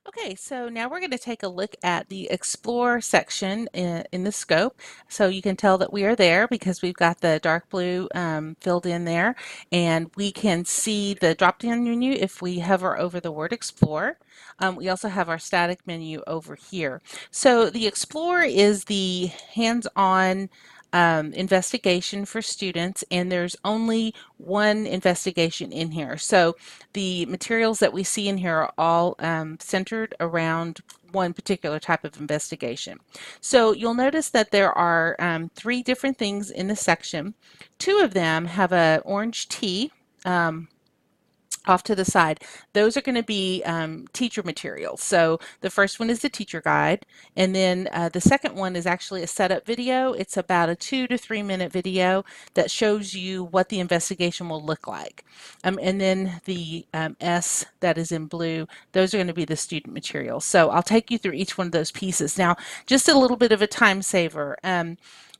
Okay, so now we're going to take a look at the Explore section in the scope. So you can tell that we are there because we've got the dark blue filled in there, and we can see the drop-down menu if we hover over the word Explore. We also have our static menu over here. So the Explore is the hands-on investigation for students, and there's only one investigation in here. So the materials that we see in here are all centered around one particular type of investigation. So you'll notice that there are three different things in the section. Two of them have an orange T. Off to the side. Those are going to be teacher materials. So the first one is the teacher guide, and then the second one is actually a setup video. It's about a 2 to 3 minute video that shows you what the investigation will look like. And then the S that is in blue, those are going to be the student materials. So I'll take you through each one of those pieces. Now, just a little bit of a time saver.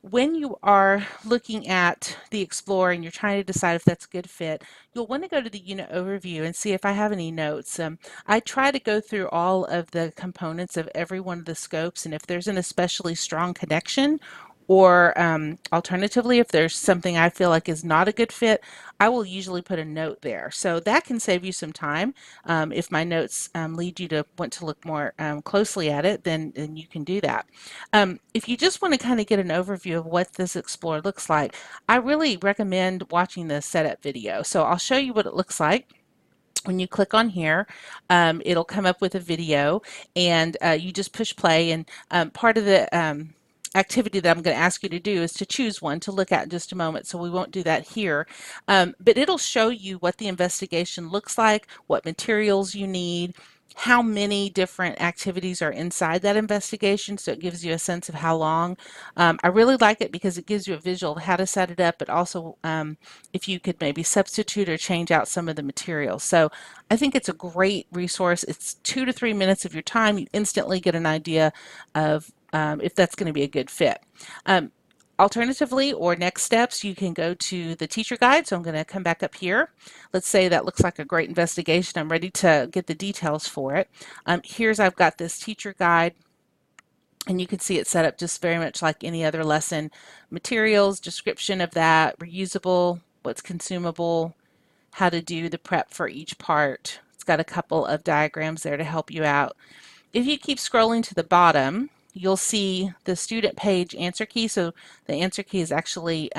When you are looking at the Explorer and you're trying to decide if that's a good fit, you'll want to go to the unit overview and see if I have any notes. I try to go through all of the components of every one of the scopes, and if there's an especially strong connection, or alternatively, if there's something I feel like is not a good fit, I will usually put a note there. So that can save you some time. If my notes lead you to want to look more closely at it, then you can do that. If you just want to kind of get an overview of what this Explorer looks like, I really recommend watching the setup video. So I'll show you what it looks like. When you click on here, it'll come up with a video, and you just push play, and part of the activity that I'm going to ask you to do is to choose one to look at in just a moment, so we won't do that here. But it'll show you what the investigation looks like, what materials you need, how many different activities are inside that investigation, so it gives you a sense of how long. I really like it because it gives you a visual of how to set it up, but also if you could maybe substitute or change out some of the materials. So I think it's a great resource. It's 2 to 3 minutes of your time. You instantly get an idea of if that's going to be a good fit. Alternatively, or next steps, you can go to the teacher guide. So I'm going to come back up here. Let's say that looks like a great investigation. I'm ready to get the details for it. I've got this teacher guide, and you can see it set up just very much like any other lesson. Materials, description of that, reusable, what's consumable, how to do the prep for each part. It's got a couple of diagrams there to help you out. If you keep scrolling to the bottom, you'll see the student page answer key. So the answer key is actually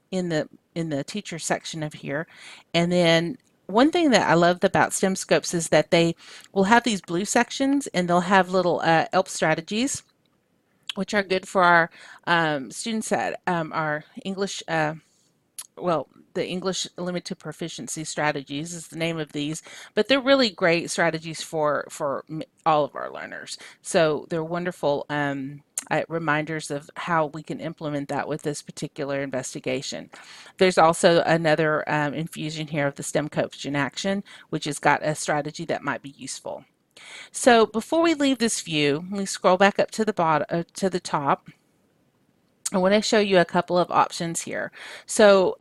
in the teacher section of here. And then one thing that I love about STEM Scopes is that they will have these blue sections, and they'll have little ELP strategies, which are good for our students that are English, well, the English Limited Proficiency Strategies is the name of these, but they're really great strategies for all of our learners. So they're wonderful reminders of how we can implement that with this particular investigation. There's also another infusion here of the STEMscopes in action, which has got a strategy that might be useful. So before we leave this view, we scroll back up to the bottom, to the top. I want to show you a couple of options here. So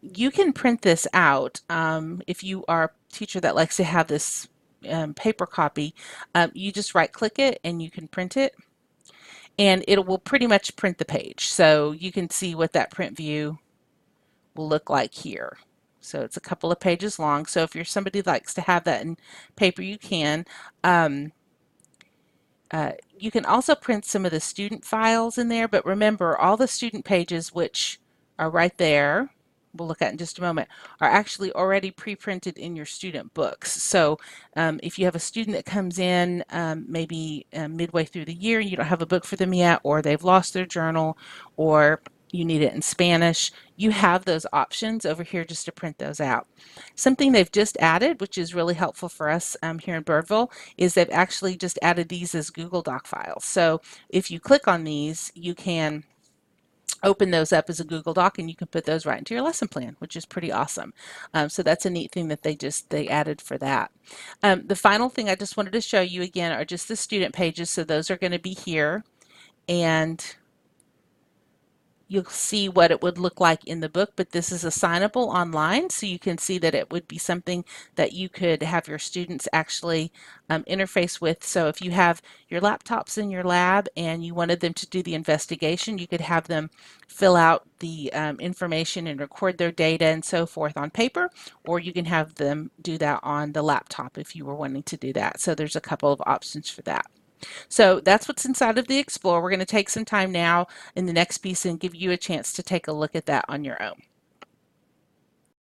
you can print this out if you are a teacher that likes to have this paper copy. You just right click it and you can print it, and it will pretty much print the page. So you can see what that print view will look like here. So it's a couple of pages long. So if you're somebody that likes to have that in paper, you can. You can also print some of the student files in there, but remember, all the student pages, which are right there, we'll look at in just a moment, are actually already pre-printed in your student books. So if you have a student that comes in maybe midway through the year and you don't have a book for them yet, or they've lost their journal, or you need it in Spanish, you have those options over here just to print those out. Something they've just added, which is really helpful for us here in Birdville, is they've actually just added these as Google Doc files. So if you click on these, you can open those up as a Google Doc, and you can put those right into your lesson plan, which is pretty awesome. So that's a neat thing that they added for that. The final thing I just wanted to show you again are just the student pages. So those are going to be here, and you'll see what it would look like in the book, but this is assignable online, so you can see that it would be something that you could have your students actually interface with. So if you have your laptops in your lab and you wanted them to do the investigation, you could have them fill out the information and record their data and so forth on paper, or you can have them do that on the laptop if you were wanting to do that. So there's a couple of options for that. So that's what's inside of the Explorer. We're going to take some time now in the next piece and give you a chance to take a look at that on your own.